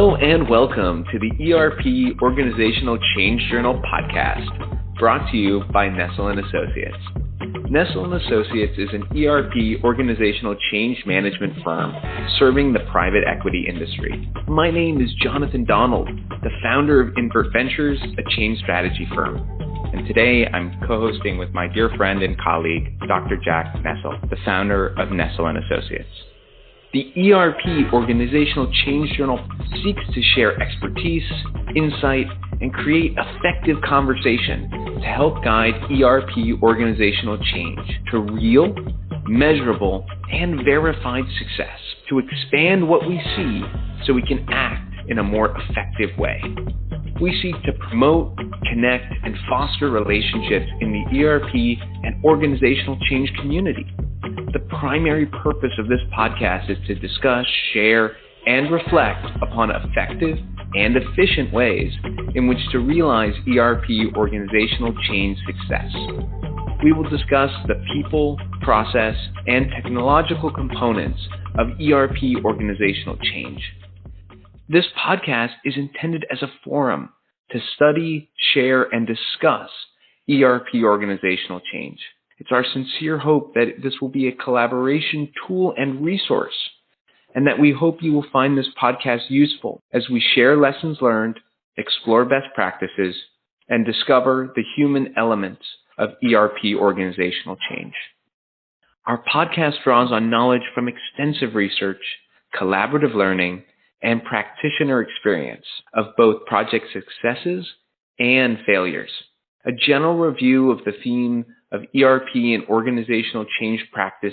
Hello and welcome to the ERP Organizational Change Journal podcast, brought to you by Nestell & Associates. Nestell & Associates is an ERP organizational change management firm serving the private equity industry. My name is Jonathan Donald, the founder of Invert Ventures, a change strategy firm. And today I'm co-hosting with my dear friend and colleague, Dr. Jack Nestell, the founder of Nestell & Associates. The ERP Organizational Change Journal seeks to share expertise, insight, and create effective conversation to help guide ERP organizational change to real, measurable, and verified success, to expand what we see so we can act in a more effective way. We seek to promote, connect, and foster relationships in the ERP and organizational change community. The primary purpose of this podcast is to discuss, share, and reflect upon effective and efficient ways in which to realize ERP organizational change success. We will discuss the people, process, and technological components of ERP organizational change. This podcast is intended as a forum to study, share, and discuss ERP organizational change. It's our sincere hope that this will be a collaboration tool and resource, and that we hope you will find this podcast useful as we share lessons learned, explore best practices, and discover the human elements of ERP organizational change. Our podcast draws on knowledge from extensive research, collaborative learning, and practitioner experience of both project successes and failures. A general review of the theme of ERP and organizational change practice,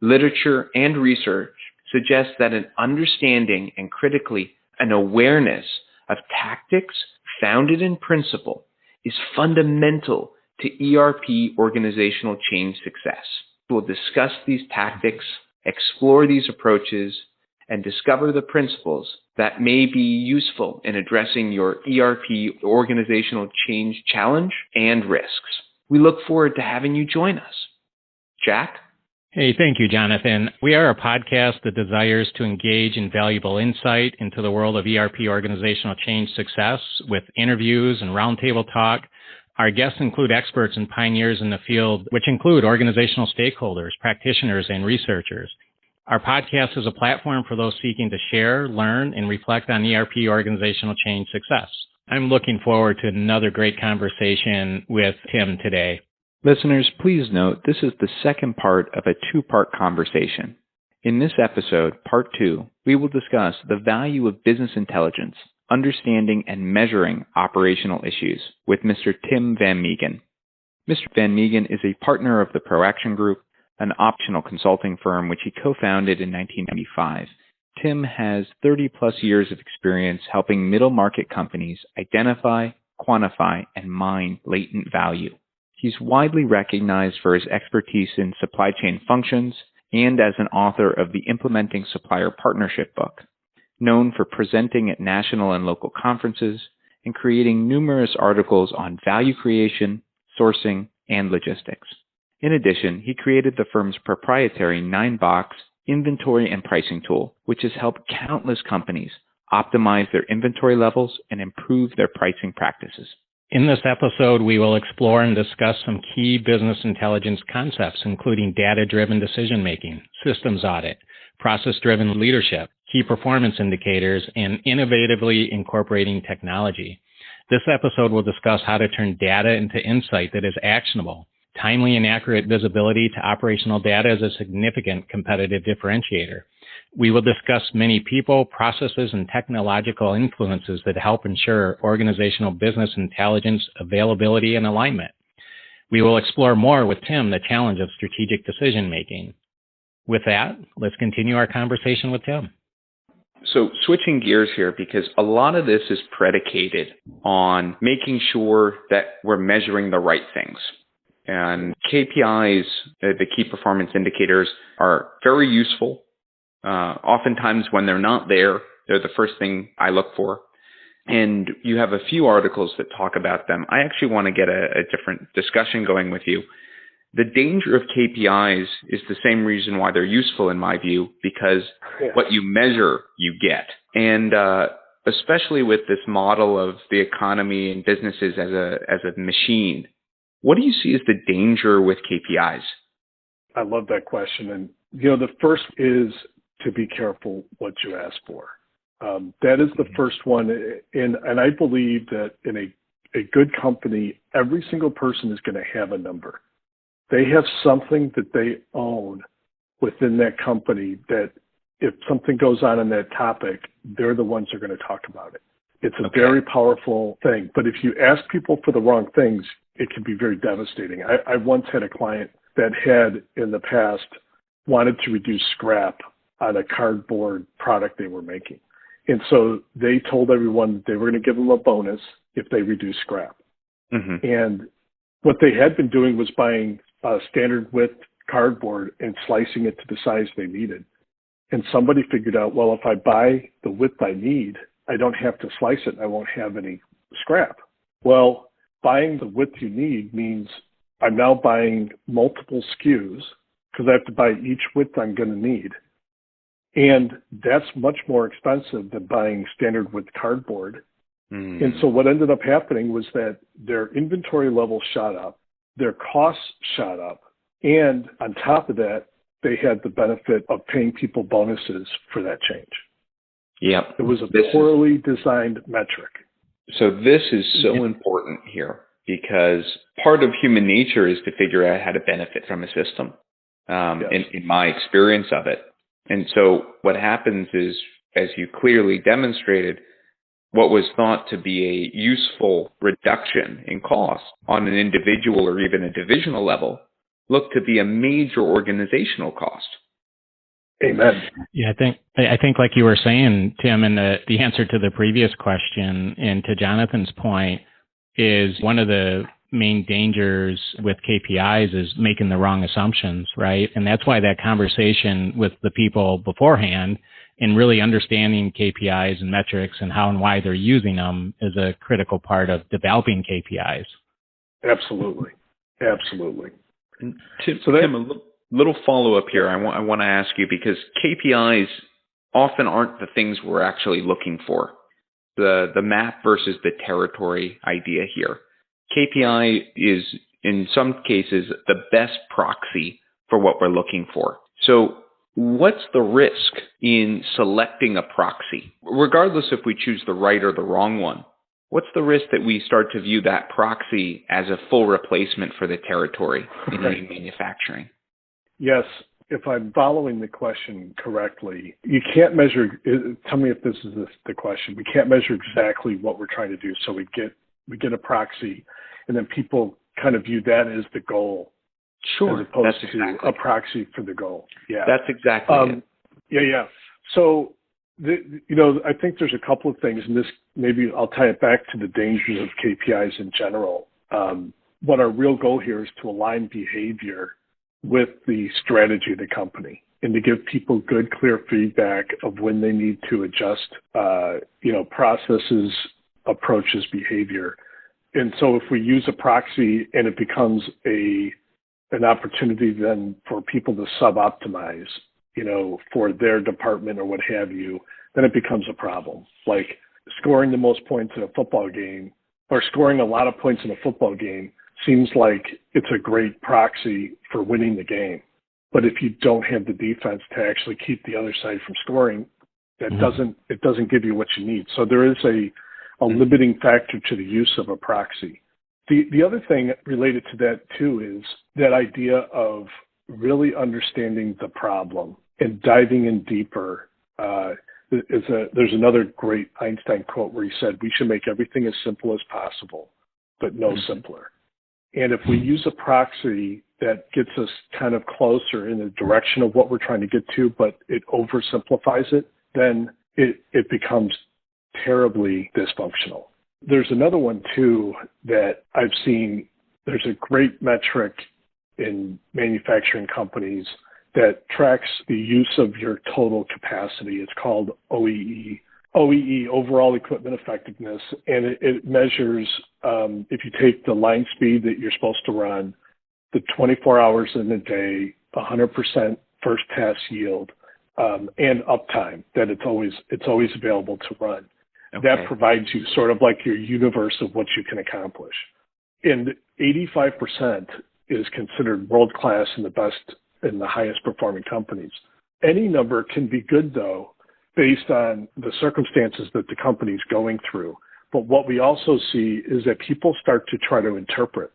literature, and research suggests that an understanding and critically an awareness of tactics founded in principle is fundamental to ERP organizational change success. We'll discuss these tactics, explore these approaches, and discover the principles that may be useful in addressing your ERP organizational change challenge and risks. We look forward to having you join us. Jack? Hey, thank you, Jonathan. We are a podcast that desires to engage in valuable insight into the world of ERP organizational change success with interviews and roundtable talk. Our guests include experts and pioneers in the field, which include organizational stakeholders, practitioners, and researchers. Our podcast is a platform for those seeking to share, learn, and reflect on ERP organizational change success. I'm looking forward to another great conversation with Tim today. Listeners, please note this is the second part of a two-part conversation. In this episode, part 2, we will discuss the value of business intelligence, understanding and measuring operational issues with Mr. Tim Van Mieghem. Mr. Van Mieghem is a partner of the ProAction Group, an optional consulting firm which he co-founded in 1995. Tim has 30-plus years of experience helping middle-market companies identify, quantify, and mine latent value. He's widely recognized for his expertise in supply chain functions and as an author of the Implementing Supplier Partnership book, known for presenting at national and local conferences and creating numerous articles on value creation, sourcing, and logistics. In addition, he created the firm's proprietary Ninebox inventory and pricing tool, which has helped countless companies optimize their inventory levels and improve their pricing practices. In this episode, we will explore and discuss some key business intelligence concepts, including data-driven decision-making, systems audit, process-driven leadership, key performance indicators, and innovatively incorporating technology. This episode will discuss how to turn data into insight that is actionable. Timely and accurate visibility to operational data is a significant competitive differentiator. We will discuss many people, processes, and technological influences that help ensure organizational business intelligence, availability, and alignment. We will explore more with Tim the challenge of strategic decision-making. With that, let's continue our conversation with Tim. So switching gears here, because a lot of this is predicated on making sure that we're measuring the right things. And KPIs, the key performance indicators, are very useful. Oftentimes when they're not there, they're the first thing I look for. And you have a few articles that talk about them. I actually want to get a different discussion going with you. The danger of KPIs is the same reason why they're useful in my view, because what you measure, you get. And especially with this model of the economy and businesses as a machine, what do you see as the danger with KPIs? I love that question. And, the first is to be careful what you ask for. That is the first one. And I believe that in a good company, every single person is going to have a number. They have something that they own within that company that if something goes on in that topic, they're the ones who are going to talk about it. It's a very powerful thing. But if you ask people for the wrong things, it can be very devastating. I once had a client that had in the past wanted to reduce scrap on a cardboard product they were making. And so they told everyone that they were going to give them a bonus if they reduced scrap. Mm-hmm. And what they had been doing was buying standard width cardboard and slicing it to the size they needed. And somebody figured out, well, if I buy the width I need, I don't have to slice it and I won't have any scrap. Well, buying the width you need means I'm now buying multiple SKUs because I have to buy each width I'm going to need. And that's much more expensive than buying standard width cardboard. Mm. And so what ended up happening was that their inventory levels shot up, their costs shot up, and on top of that, they had the benefit of paying people bonuses for that change. Yep. It was a poorly designed metric. So this is so important here because part of human nature is to figure out how to benefit from a system, in my experience of it. And so what happens is, as you clearly demonstrated, what was thought to be a useful reduction in cost on an individual or even a divisional level looked to be a major organizational cost. Amen. Yeah, I think like you were saying, Tim, and the answer to the previous question and to Jonathan's point is one of the main dangers with KPIs is making the wrong assumptions, right? And that's why that conversation with the people beforehand and really understanding KPIs and metrics and how and why they're using them is a critical part of developing KPIs. Absolutely. Absolutely. And Tim, a little follow-up here I want to ask you, because KPIs often aren't the things we're actually looking for. The map versus the territory idea here. KPI is, in some cases, the best proxy for what we're looking for. So what's the risk in selecting a proxy? Regardless if we choose the right or the wrong one, what's the risk that we start to view that proxy as a full replacement for the territory in manufacturing? Yes. If I'm following the question correctly, you can't measure, tell me if this is the question, we can't measure exactly what we're trying to do. So we get a proxy, and then people kind of view that as the goal. Sure. As opposed to a proxy for the goal. Yeah. That's exactly it. Yeah. So, I think there's a couple of things, and this, maybe I'll tie it back to the dangers of KPIs in general. What our real goal here is to align behavior with the strategy of the company and to give people good, clear feedback of when they need to adjust, processes, approaches, behavior. And so if we use a proxy and it becomes an opportunity then for people to sub-optimize, for their department or what have you, then it becomes a problem. Like scoring the most points in a football game or scoring a lot of points in a football game seems like it's a great proxy for winning the game. But if you don't have the defense to actually keep the other side from scoring, that it doesn't give you what you need. So there is a limiting factor to the use of a proxy. The other thing related to that too is that idea of really understanding the problem and diving in deeper. There's another great Einstein quote where he said, "We should make everything as simple as possible, but no simpler." And if we use a proxy that gets us kind of closer in the direction of what we're trying to get to, but it oversimplifies it, then it becomes terribly dysfunctional. There's another one too that I've seen. There's a great metric in manufacturing companies that tracks the use of your total capacity. It's called OEE. OEE, overall equipment effectiveness, and it measures if you take the line speed that you're supposed to run, the 24 hours in a day, 100% first pass yield, and uptime, that it's always available to run. Okay. That provides you sort of like your universe of what you can accomplish. And 85% is considered world-class and the best and the highest performing companies. Any number can be good, though, based on the circumstances that the company's going through. But what we also see is that people start to try to interpret.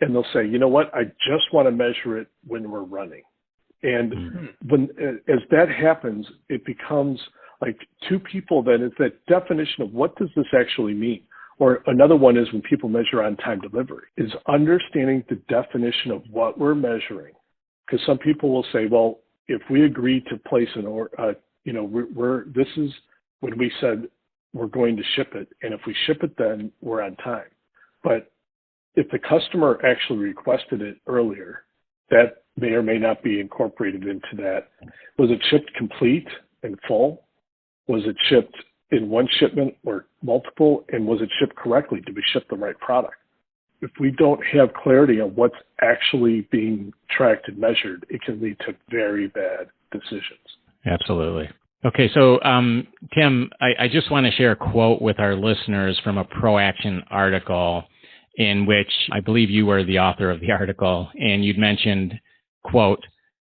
And they'll say, you know what, I just want to measure it when we're running. And as that happens, it becomes like two people then, it's that definition of what does this actually mean? Or another one is when people measure on-time delivery, is understanding the definition of what we're measuring. Because some people will say, well, if we agree to place an order, this is when we said we're going to ship it. And if we ship it, then we're on time. But if the customer actually requested it earlier, that may or may not be incorporated into that. Was it shipped complete and full? Was it shipped in one shipment or multiple? And was it shipped correctly? Did we ship the right product? If we don't have clarity on what's actually being tracked and measured, it can lead to very bad decisions. Absolutely. Okay, so Tim, I just want to share a quote with our listeners from a ProAction article in which I believe you were the author of the article, and you'd mentioned, quote,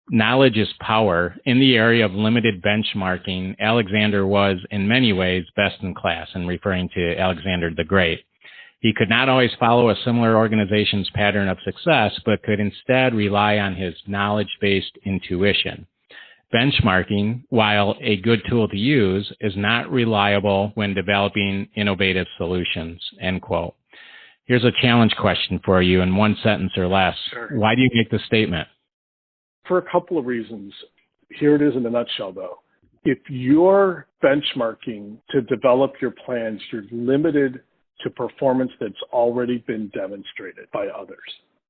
"Knowledge is power. In the area of limited benchmarking, Alexander was in many ways best in class," and referring to Alexander the Great. "He could not always follow a similar organization's pattern of success, but could instead rely on his knowledge-based intuition. Benchmarking, while a good tool to use, is not reliable when developing innovative solutions," end quote. Here's a challenge question for you in one sentence or less. Sure. Why do you make the statement? For a couple of reasons. Here it is in a nutshell, though. If you're benchmarking to develop your plans, you're limited to performance that's already been demonstrated by others.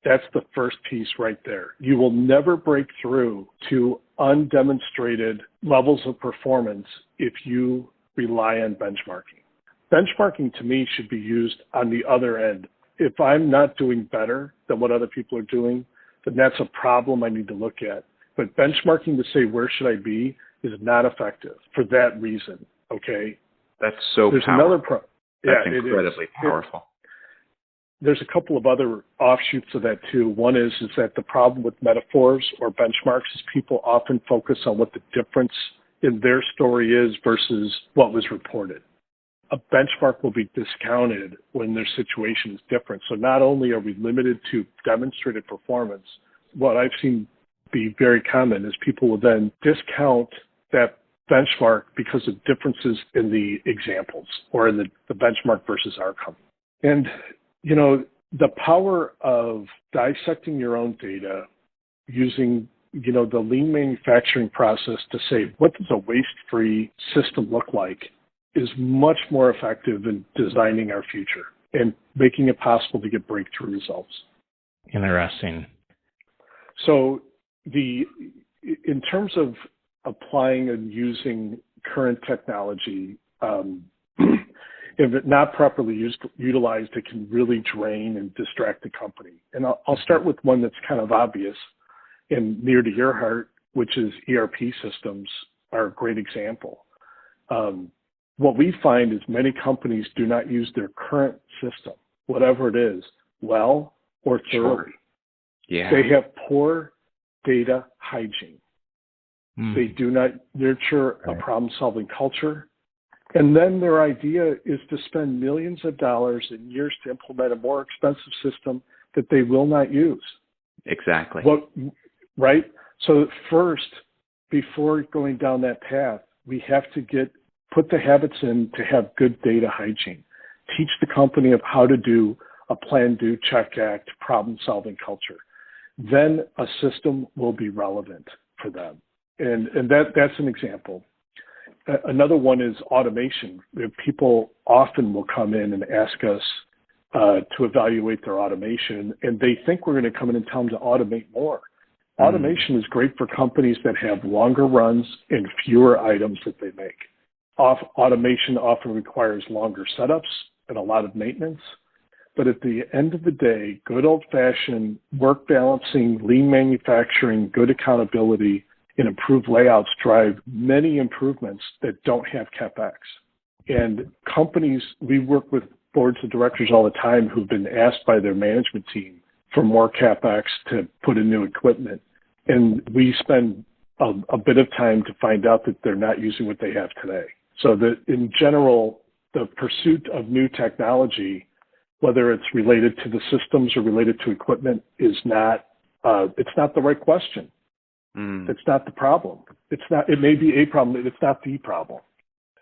That's the first piece right there. You will never break through to undemonstrated levels of performance if you rely on benchmarking. Benchmarking to me should be used on the other end. If I'm not doing better than what other people are doing, then that's a problem I need to look at. But benchmarking to say, where should I be, is not effective for that reason, okay? That's so There's powerful. another That's incredibly powerful. There's a couple of other offshoots of that too. One is that the problem with metaphors or benchmarks is people often focus on what the difference in their story is versus what was reported. A benchmark will be discounted when their situation is different. So not only are we limited to demonstrated performance, what I've seen be very common is people will then discount that benchmark because of differences in the examples or in the benchmark versus outcome. And, you know, the power of dissecting your own data using, you know, the lean manufacturing process to say, what does a waste-free system look like, is much more effective in designing our future and making it possible to get breakthrough results. Interesting. So in terms of applying and using current technology, if it not properly utilized, it can really drain and distract the company. And I'll start with one that's kind of obvious and near to your heart, which is ERP systems are a great example. What we find is many companies do not use their current system, whatever it is, well or thoroughly. Sure. Yeah. They have poor data hygiene. They do not nurture a problem-solving culture. And then their idea is to spend millions of dollars and years to implement a more expensive system that they will not use. Exactly. Right? So first, before going down that path, we have to put the habits in to have good data hygiene. Teach the company of how to do a plan, do, check, act, problem-solving culture. Then a system will be relevant for them. And that's an example. Another one is automation. People often will come in and ask us to evaluate their automation, and they think we're going to come in and tell them to automate more. Automation is great for companies that have longer runs and fewer items that they make. Automation often requires longer setups and a lot of maintenance. But at the end of the day, good old-fashioned work balancing, lean manufacturing, good accountability, and improved layouts drive many improvements that don't have CapEx. And companies, we work with boards of directors all the time who've been asked by their management team for more CapEx to put in new equipment. And we spend a bit of time to find out that they're not using what they have today. So that in general, the pursuit of new technology, whether it's related to the systems or related to equipment, is not, it's not the right question. It's not the problem. It may be a problem, but it's not the problem.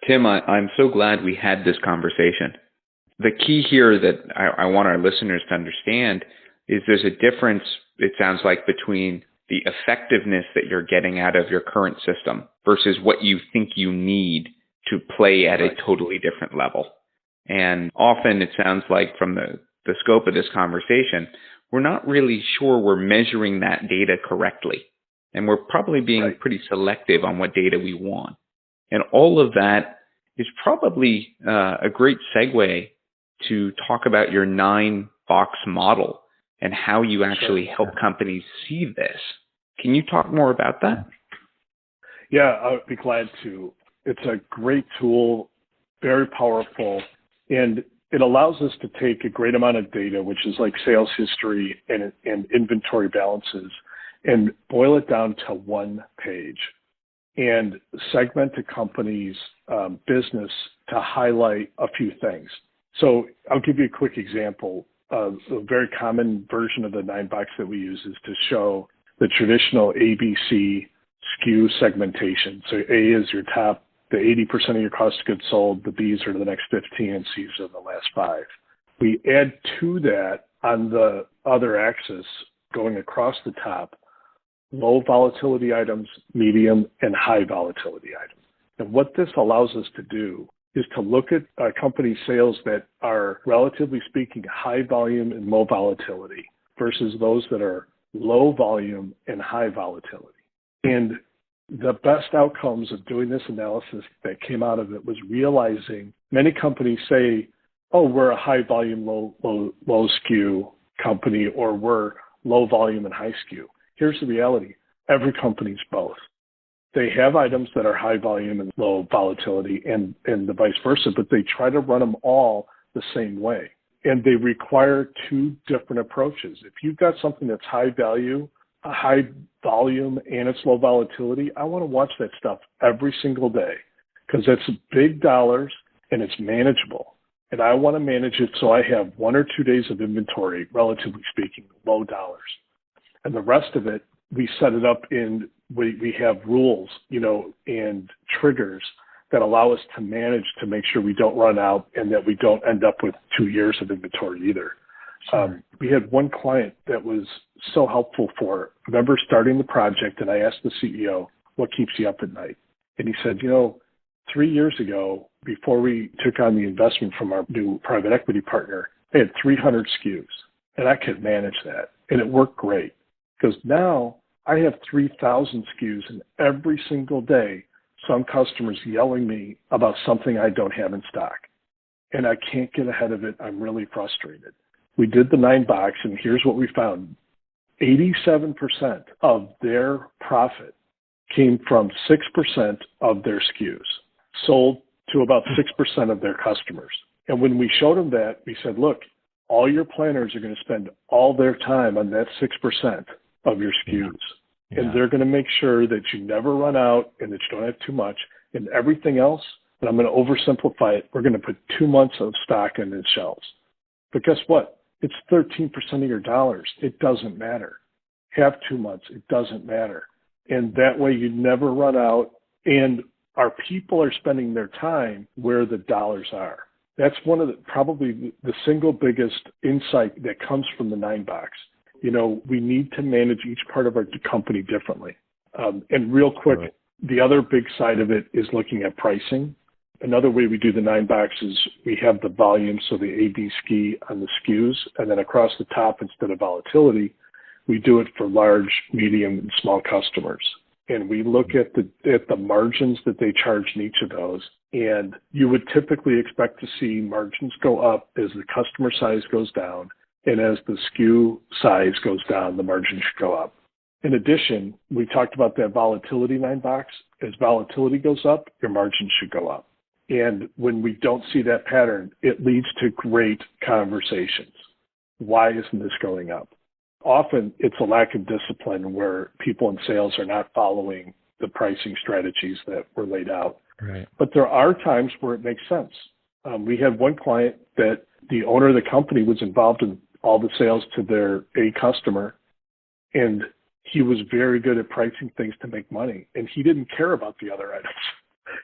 Tim, I'm so glad we had this conversation. The key here that I want our listeners to understand is there's a difference, it sounds like, between the effectiveness that you're getting out of your current system versus what you think you need to play at a totally different level. And often it sounds like from the scope of this conversation, we're not really sure we're measuring that data correctly. And we're probably being pretty selective on what data we want. And all of that is probably a great segue to talk about your 9-box model and how you actually help companies see this. Can you talk more about that? Yeah, I would be glad to. It's a great tool, very powerful, and it allows us to take a great amount of data, which is like sales history and inventory balances, and boil it down to one page and segment a company's business to highlight a few things. So I'll give you a quick example. A very common version of the 9-box that we use is to show the traditional ABC SKU segmentation. So A is your top, the 80% of your cost of goods sold, the B's are the next 15, and C's are the last 5. We add to that on the other axis, going across the top, low volatility items, medium, and high volatility items. And what this allows us to do is to look at company sales that are, relatively speaking, high volume and low volatility versus those that are low volume and high volatility. And the best outcomes of doing this analysis that came out of it was realizing many companies say, oh, we're a high volume, low SKU company, or we're low volume and high SKU. Here's the reality. Every company's both. They have items that are high volume and low volatility and the vice versa, but they try to run them all the same way. And they require 2 different approaches. If you've got something that's high value, a high volume, and it's low volatility, I want to watch that stuff every single day because it's big dollars and it's manageable. And I want to manage it so I have 1 or 2 days of inventory, relatively speaking, low dollars. And the rest of it, we set it up in, we have rules, and triggers that allow us to manage to make sure we don't run out and that we don't end up with 2 years of inventory either. Sure. We had one client that was so helpful for, I remember starting the project and I asked the CEO, what keeps you up at night? And he said, 3 years ago, before we took on the investment from our new private equity partner, they had 300 SKUs and I could manage that. And it worked great because now I have 3,000 SKUs and every single day, some customers yelling me about something I don't have in stock. And I can't get ahead of it. I'm really frustrated. We did the 9-box and here's what we found. 87% of their profit came from 6% of their SKUs, sold to about 6% of their customers. And when we showed them that, we said, look, all your planners are going to spend all their time on that 6% of your SKUs. Yeah. And they're going to make sure that you never run out and that you don't have too much. And everything else, and I'm going to oversimplify it, we're going to put 2 months of stock in the shelves. But guess what? It's 13% of your dollars. It doesn't matter. Have 2 months. It doesn't matter. And that way you never run out. And our people are spending their time where the dollars are. That's one of the, probably the single biggest insight that comes from the 9-box. We need to manage each part of our company differently. And real quick, the other big side of it is looking at pricing. Another way we do the 9-box is we have the volume, so the A-B ski on the SKUs, and then across the top, instead of volatility, we do it for large, medium, and small customers. And we look at the margins that they charge in each of those. And you would typically expect to see margins go up as the customer size goes down. And as the SKU size goes down, the margin should go up. In addition, we talked about that volatility 9-box. As volatility goes up, your margin should go up. And when we don't see that pattern, it leads to great conversations. Why isn't this going up? Often it's a lack of discipline where people in sales are not following the pricing strategies that were laid out. Right. But there are times where it makes sense. We had one client that the owner of the company was involved in all the sales to their A customer, and he was very good at pricing things to make money, and he didn't care about the other items.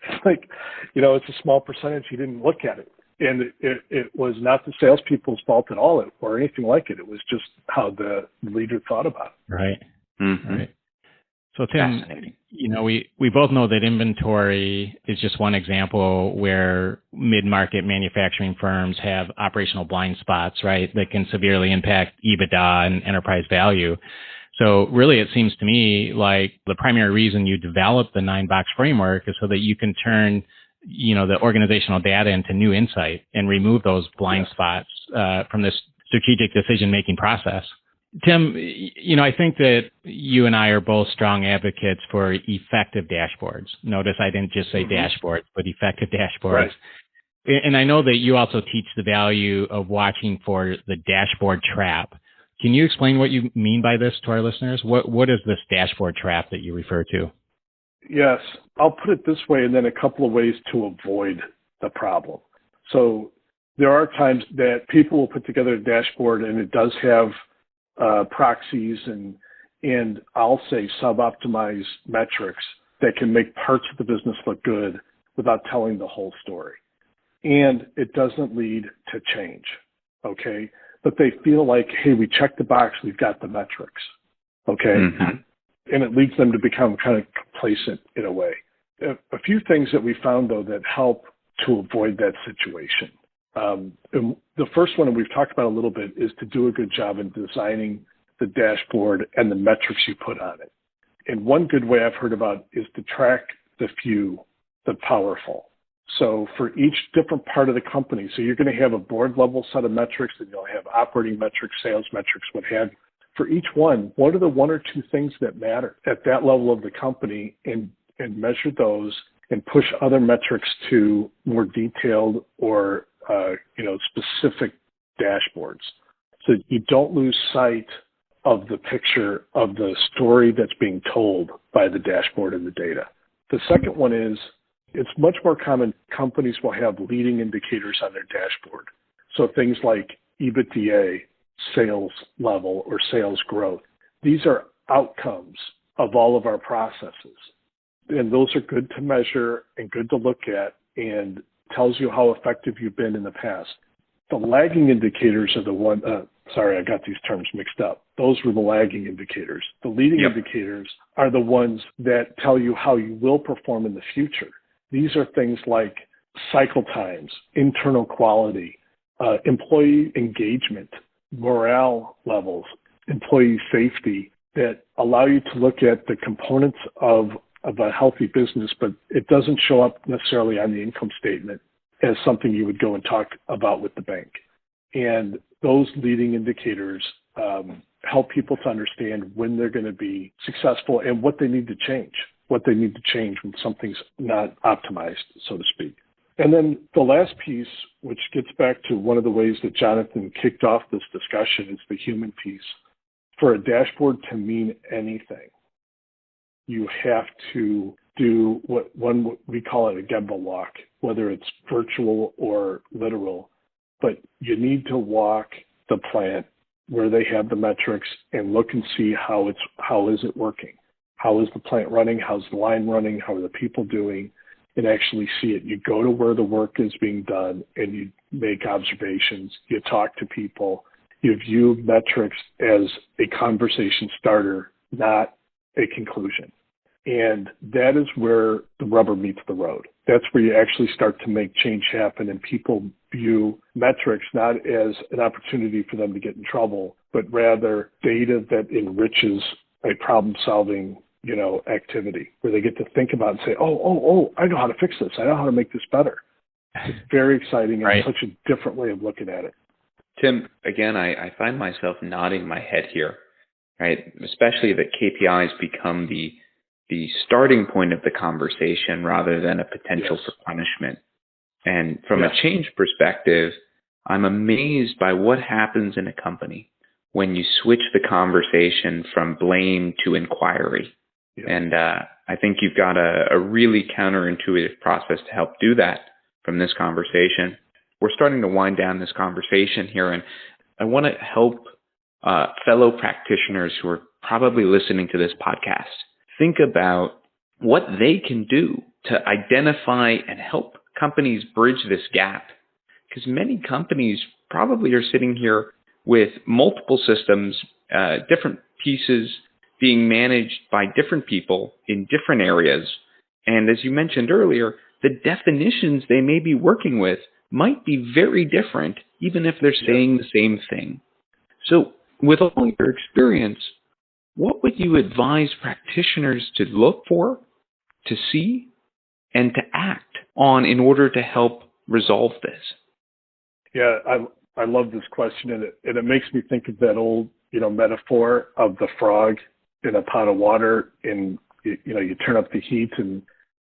It's like, it's a small percentage. He didn't look at it. And it was not the salespeople's fault at all or anything like it. It was just how the leader thought about it. Right. Mm-hmm. Right. So Tim, we both know that inventory is just one example where mid-market manufacturing firms have operational blind spots, right, that can severely impact EBITDA and enterprise value. So really, it seems to me like the primary reason you develop the Ninebox framework is so that you can turn, the organizational data into new insight and remove those blind spots from this strategic decision-making process. Tim, I think that you and I are both strong advocates for effective dashboards. Notice I didn't just say dashboards, but effective dashboards. Right. And I know that you also teach the value of watching for the dashboard trap. Can you explain what you mean by this to our listeners? What is this dashboard trap that you refer to? Yes, I'll put it this way, and then a couple of ways to avoid the problem. So there are times that people will put together a dashboard, and it does have proxies and I'll say sub-optimized metrics that can make parts of the business look good without telling the whole story. And it doesn't lead to change, okay? But they feel like, hey, we checked the box, we've got the metrics, okay? Mm-hmm. And it leads them to become kind of complacent in a way. A few things that we found, though, that help to avoid that situation. And the first one, and we've talked about a little bit, is to do a good job in designing the dashboard and the metrics you put on it. And one good way I've heard about is to track the few, the powerful. So for each different part of the company, so you're going to have a board level set of metrics, and you'll have operating metrics, sales metrics, what have you. For each one, what are the one or two things that matter at that level of the company, and measure those and push other metrics to more detailed or specific dashboards, so you don't lose sight of the picture of the story that's being told by the dashboard and the data. The second one is, it's much more common companies will have leading indicators on their dashboard. So things like EBITDA, sales level, or sales growth. These are outcomes of all of our processes. And those are good to measure and good to look at, and tells you how effective you've been in the past. The lagging indicators are the one, sorry, I got these terms mixed up. Those were the lagging indicators. The leading indicators are the ones that tell you how you will perform in the future. These are things like cycle times, internal quality, employee engagement, morale levels, employee safety, that allow you to look at the components of a healthy business, but it doesn't show up necessarily on the income statement as something you would go and talk about with the bank. And those leading indicators help people to understand when they're going to be successful and what they need to change when something's not optimized, so to speak. And then the last piece, which gets back to one of the ways that Jonathan kicked off this discussion, is the human piece. For a dashboard to mean anything, you have to do what we call it a Gemba walk, whether it's virtual or literal, but you need to walk the plant where they have the metrics and look and see how is it working? How is the plant running? How's the line running? How are the people doing? And actually see it. You go to where the work is being done and you make observations. You talk to people. You view metrics as a conversation starter, not a conclusion. And that is where the rubber meets the road. That's where you actually start to make change happen, and people view metrics not as an opportunity for them to get in trouble, but rather data that enriches a problem-solving, activity, where they get to think about and say, oh, I know how to fix this. I know how to make this better. It's very exciting and such a different way of looking at it. Tim, again, I find myself nodding my head here, right? Especially that KPIs become the starting point of the conversation rather than a potential for punishment. And from a change perspective, I'm amazed by what happens in a company when you switch the conversation from blame to inquiry. Yeah. And I think you've got a really counterintuitive process to help do that from this conversation. We're starting to wind down this conversation here, and I want to help fellow practitioners who are probably listening to this podcast think about what they can do to identify and help companies bridge this gap. Because many companies probably are sitting here with multiple systems, different pieces being managed by different people in different areas. And as you mentioned earlier, the definitions they may be working with might be very different, even if they're saying the same thing. So with all your experience, what would you advise practitioners to look for, to see, and to act on in order to help resolve this? Yeah, I love this question, and it makes me think of that old, metaphor of the frog in a pot of water, and you turn up the heat and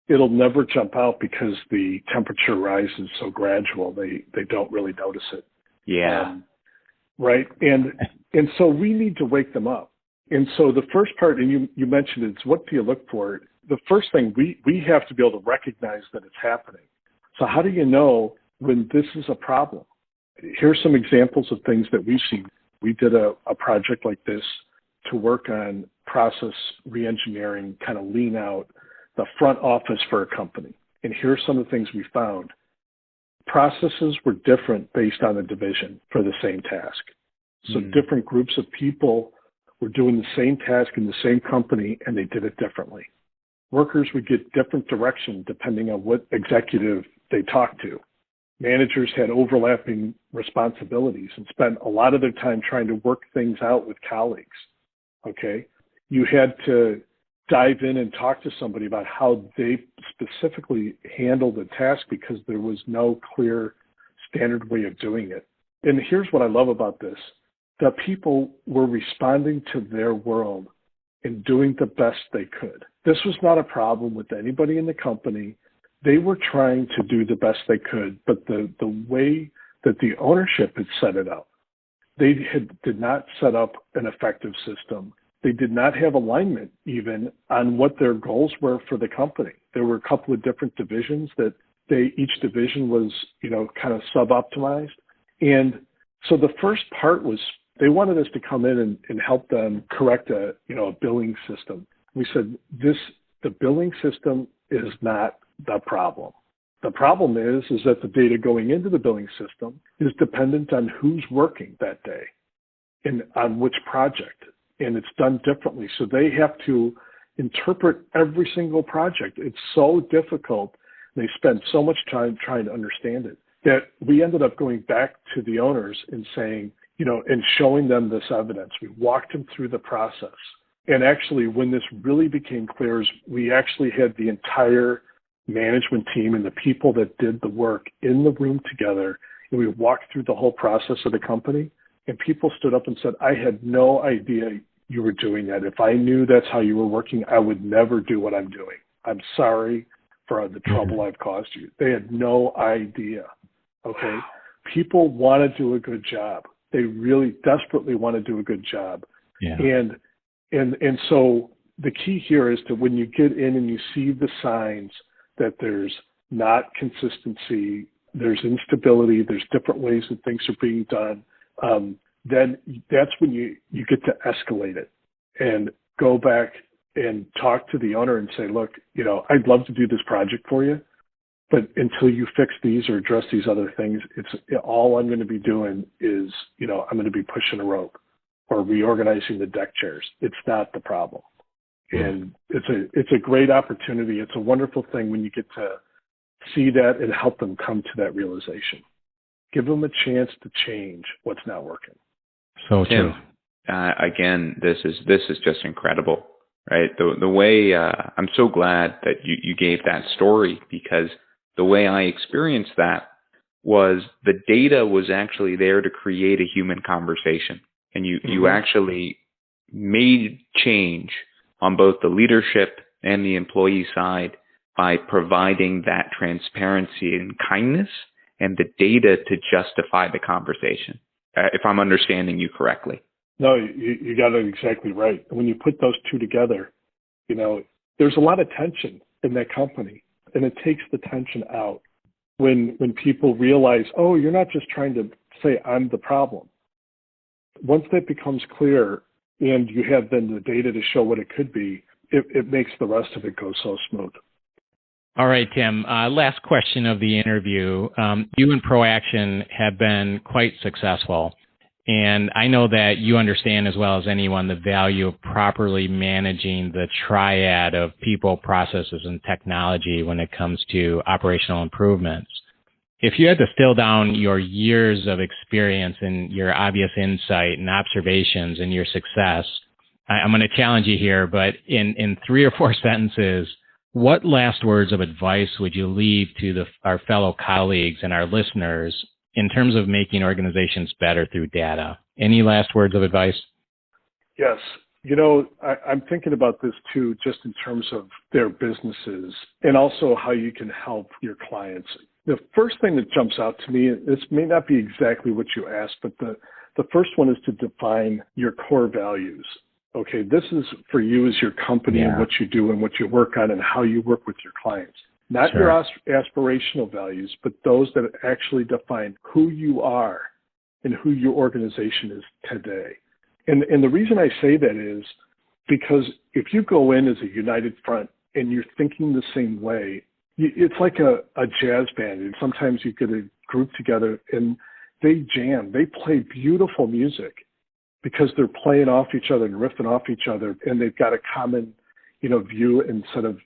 it'll never jump out because the temperature rise is so gradual. They don't really notice it. Yeah. Right. And so we need to wake them up. And so the first part, and you mentioned it's what do you look for? The first thing we have to be able to recognize that it's happening. So how do you know when this is a problem? Here's some examples of things that we've seen. We did a project like this to work on process reengineering, kind of lean out the front office for a company. And here's some of the things we found. Processes were different based on the division for the same task. So different groups of people were doing the same task in the same company, and they did it differently. Workers would get different direction depending on what executive they talked to. Managers had overlapping responsibilities and spent a lot of their time trying to work things out with colleagues. Okay. You had to dive in and talk to somebody about how they specifically handled the task because there was no clear standard way of doing it. And here's what I love about this. The people were responding to their world and doing the best they could. This was not a problem with anybody in the company. They were trying to do the best they could, but the way that the ownership had set it up, they did not set up an effective system. They did not have alignment even on what their goals were for the company. There were a couple of different divisions that each division was, kind of sub-optimized. And so the first part was they wanted us to come in and help them correct a billing system. We said the billing system is not the problem. The problem is that the data going into the billing system is dependent on who's working that day and on which project. And it's done differently. So they have to interpret every single project. It's so difficult. They spend so much time trying to understand it that we ended up going back to the owners and saying, and showing them this evidence. We walked them through the process. And actually, when this really became clear, is we actually had the entire management team and the people that did the work in the room together, and we walked through the whole process of the company, and people stood up and said, I had no idea you were doing that. If I knew that's how you were working, I would never do what I'm doing. I'm sorry for the trouble I've caused you. They had no idea. Okay. People want to do a good job. They really desperately want to do a good job. Yeah. And so the key here is to when you get in and you see the signs that there's not consistency, there's instability, there's different ways that things are being done, then that's when you get to escalate it and go back and talk to the owner and say, look, I'd love to do this project for you, but until you fix these or address these other things, all I'm going to be doing is, I'm going to be pushing a rope or reorganizing the deck chairs. It's not the problem. And it's a great opportunity. It's a wonderful thing when you get to see that and help them come to that realization. Give them a chance to change what's not working. So true. Again, this is just incredible, right? The way I'm so glad that you gave that story, because the way I experienced that was the data was actually there to create a human conversation, and you actually made change on both the leadership and the employee side by providing that transparency and kindness and the data to justify the conversation, if I'm understanding you correctly. No, you got it exactly right. When you put those two together, there's a lot of tension in that company, and it takes the tension out when people realize, oh, you're not just trying to say I'm the problem. Once that becomes clear and you have then the data to show what it could be, it makes the rest of it go so smooth. All right, Tim. Last question of the interview. You and ProAction have been quite successful, and I know that you understand as well as anyone the value of properly managing the triad of people, processes, and technology when it comes to operational improvements. If you had to distill down your years of experience and your obvious insight and observations and your success, I'm going to challenge you here, but in 3 or 4 sentences, what last words of advice would you leave to our fellow colleagues and our listeners in terms of making organizations better through data? Any last words of advice? Yes. I'm thinking about this too, just in terms of their businesses and also how you can help your clients. The first thing that jumps out to me, this may not be exactly what you asked, but the first one is to define your core values. Okay, this is for you as your company and what you do and what you work on and how you work with your clients. Not your aspirational values, but those that actually define who you are and who your organization is today. And the reason I say that is because if you go in as a united front and you're thinking the same way, it's like a jazz band. And sometimes you get a group together and they jam. They play beautiful music because they're playing off each other and riffing off each other, and they've got a common, view and set of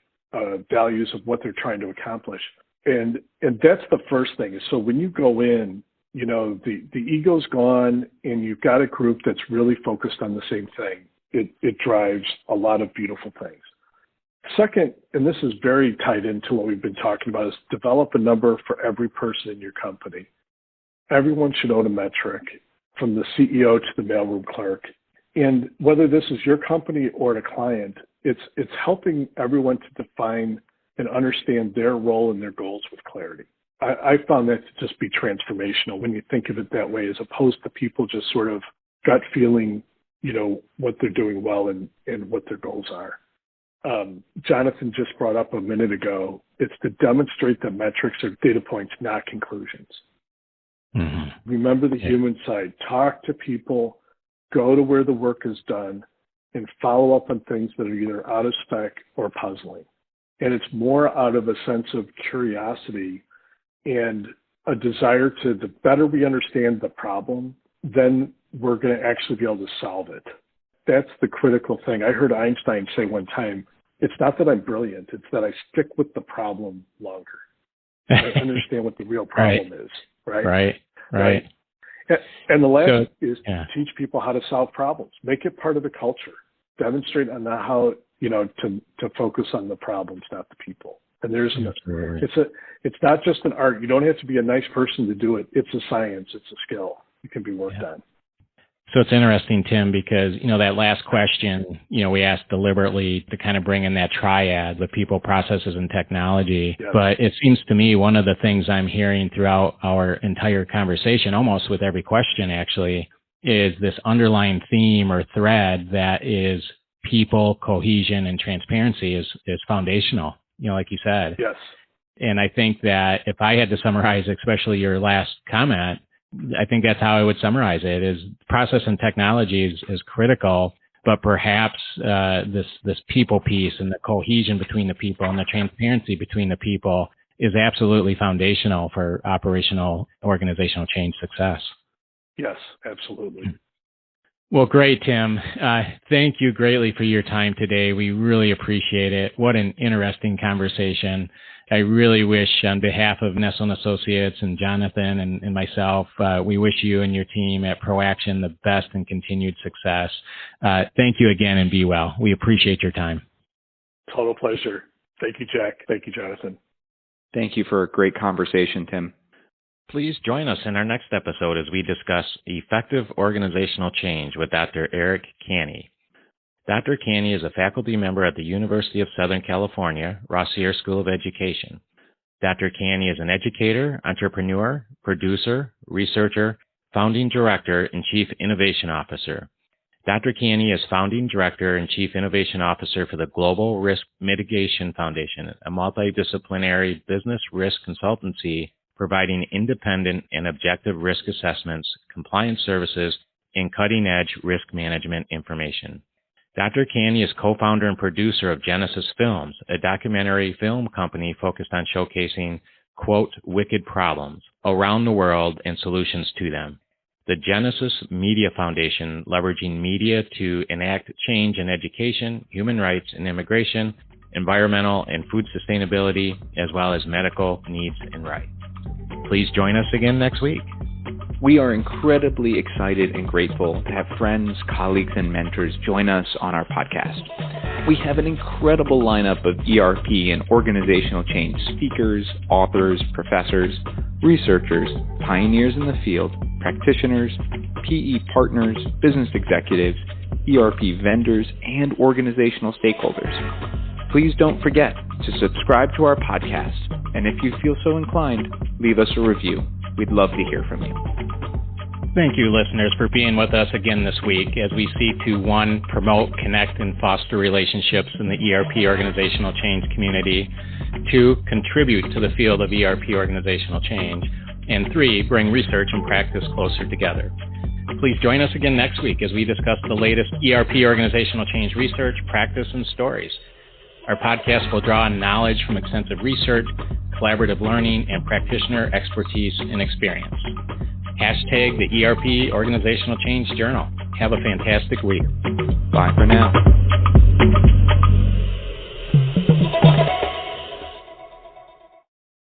values of what they're trying to accomplish. And that's the first thing. So when you go in, the ego's gone and you've got a group that's really focused on the same thing. It drives a lot of beautiful things. Second, and this is very tied into what we've been talking about, is develop a number for every person in your company. Everyone should own a metric, from the CEO to the mailroom clerk. And whether this is your company or a client, it's helping everyone to define and understand their role and their goals with clarity. I found that to just be transformational when you think of it that way, as opposed to people just sort of gut feeling, what they're doing well and what their goals are. Jonathan just brought up a minute ago, it's to demonstrate that metrics are data points, not conclusions. Mm-hmm. Remember the human side. Talk to people, go to where the work is done, and follow up on things that are either out of spec or puzzling. And it's more out of a sense of curiosity and a desire to, the better we understand the problem, then we're going to actually be able to solve it. That's the critical thing. I heard Einstein say one time, it's not that I'm brilliant, it's that I stick with the problem longer. I understand what the real problem is, right? Right. And the last is to teach people how to solve problems. Make it part of the culture. Demonstrate on how, to focus on the problems, not the people. And it's not just an art. You don't have to be a nice person to do it. It's a science. It's a skill. It can be worked on. So it's interesting, Tim, because, that last question, we asked deliberately to kind of bring in that triad with people, processes, and technology. Yes. But it seems to me one of the things I'm hearing throughout our entire conversation, almost with every question actually, is this underlying theme or thread that is people, cohesion, and transparency is foundational, like you said. Yes. And I think that if I had to summarize, especially your last comment, I think that's how I would summarize it, is process and technology is critical, but perhaps this people piece and the cohesion between the people and the transparency between the people is absolutely foundational for operational organizational change success. Yes, absolutely. Well, great, Tim. Thank you greatly for your time today. We really appreciate it. What an interesting conversation. I really wish, on behalf of Nestell & Associates and Jonathan and myself, we wish you and your team at ProAction the best and continued success. Thank you again, and be well. We appreciate your time. Total pleasure. Thank you, Jack. Thank you, Jonathan. Thank you for a great conversation, Tim. Please join us in our next episode as we discuss effective organizational change with Dr. Eric Canny. Dr. Canny is a faculty member at the University of Southern California, Rossier School of Education. Dr. Canny is an educator, entrepreneur, producer, researcher, founding director, and chief innovation officer. Dr. Canny is founding director and chief innovation officer for the Global Risk Mitigation Foundation, a multidisciplinary business risk consultancy providing independent and objective risk assessments, compliance services, and cutting-edge risk management information. Dr. Canny is co-founder and producer of Genesis Films, a documentary film company focused on showcasing, quote, wicked problems around the world and solutions to them. The Genesis Media Foundation, leveraging media to enact change in education, human rights and immigration, environmental and food sustainability, as well as medical needs and rights. Please join us again next week. We are incredibly excited and grateful to have friends, colleagues, and mentors join us on our podcast. We have an incredible lineup of ERP and organizational change speakers, authors, professors, researchers, pioneers in the field, practitioners, PE partners, business executives, ERP vendors, and organizational stakeholders. Please don't forget to subscribe to our podcast, and if you feel so inclined, leave us a review. We'd love to hear from you. Thank you, listeners, for being with us again this week as we seek to, 1, promote, connect, and foster relationships in the ERP organizational change community, 2, contribute to the field of ERP organizational change, and 3, bring research and practice closer together. Please join us again next week as we discuss the latest ERP organizational change research, practice, and stories. Our podcast will draw on knowledge from extensive research, collaborative learning, and practitioner expertise and experience. Hashtag the ERP Organizational Change Journal. Have a fantastic week. Bye for now.